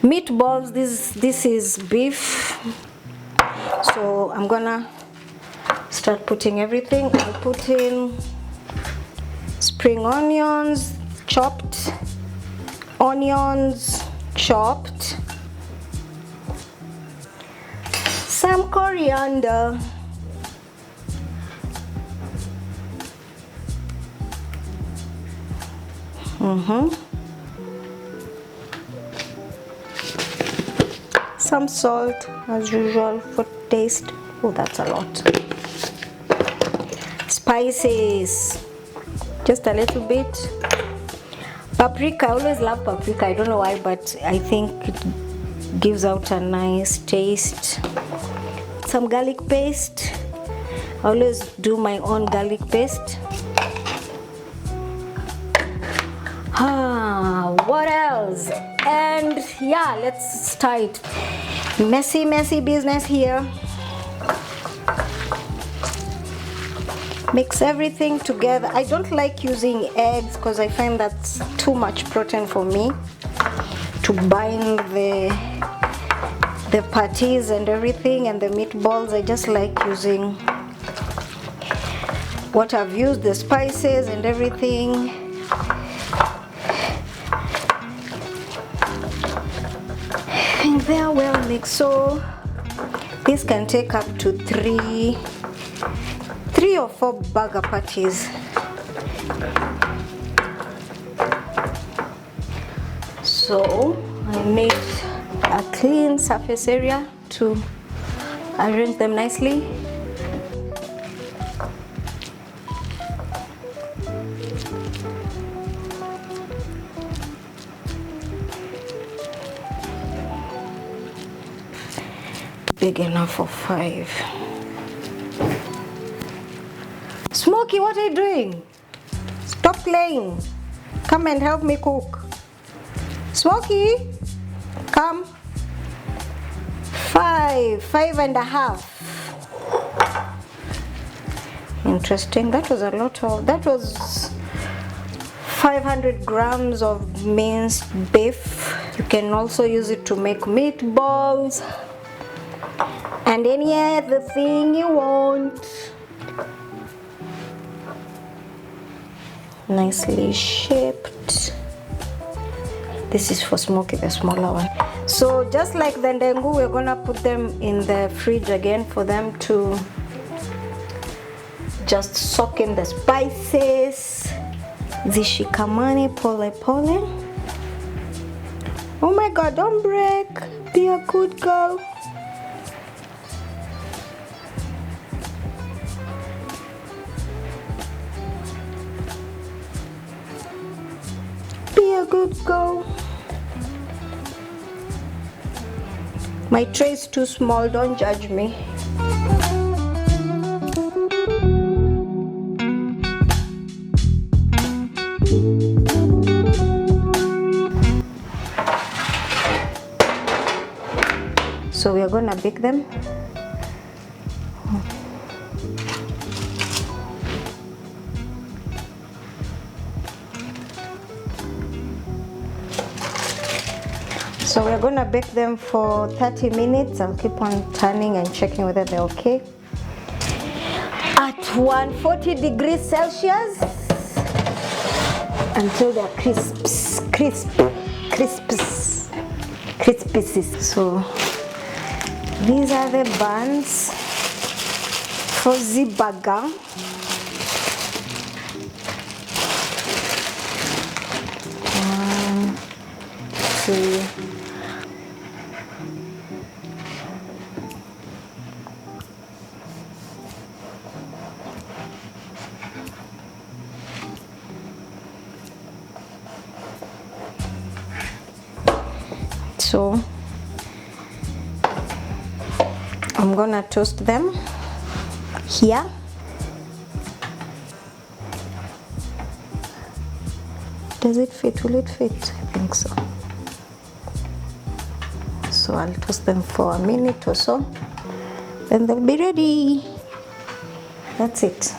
Meatballs, this is beef, so I'm gonna start putting everything. I'll put in spring onions chopped, some coriander, some salt as usual for taste. Oh, that's a lot. Spices, just a little bit. Paprika, I always love paprika. I don't know why, but I think it gives out a nice taste. Some garlic paste. I always do my own garlic paste. What else? And yeah, let's start. Messy business here. Mix everything together. I don't like using eggs because I find that's too much protein for me to bind the patties and everything and the meatballs. I just like using what I've used, the spices and everything. And they are well mixed, so this can take up to three or four burger patties. So I made a clean surface area to arrange them nicely. Big enough for 5. Smokey, what are you doing? Stop playing. Come and help me cook. Smokey, come. 5.5. Interesting. That was a lot of. That was 500 grams of minced beef. You can also use it to make meatballs and any other thing you want. Nicely shaped. This is for Smokey, the smaller one. So just like the ndengu, we're gonna put them in the fridge again for them to just soak in the spices. Zishikamani pole pole. Oh my God, don't break. Be a good girl. Be a good girl. My tray is too small, don't judge me. So we are gonna bake them. So we're gonna bake them for 30 minutes. I'll keep on turning and checking whether they're okay. At 140 degrees Celsius until they're crispy. So these are the buns for the burger. One, two. So I'm I'm gonna toast them here. Does it fit? Will it fit? I think so. So I'll toast them for a minute or so, then they'll be ready. That's it.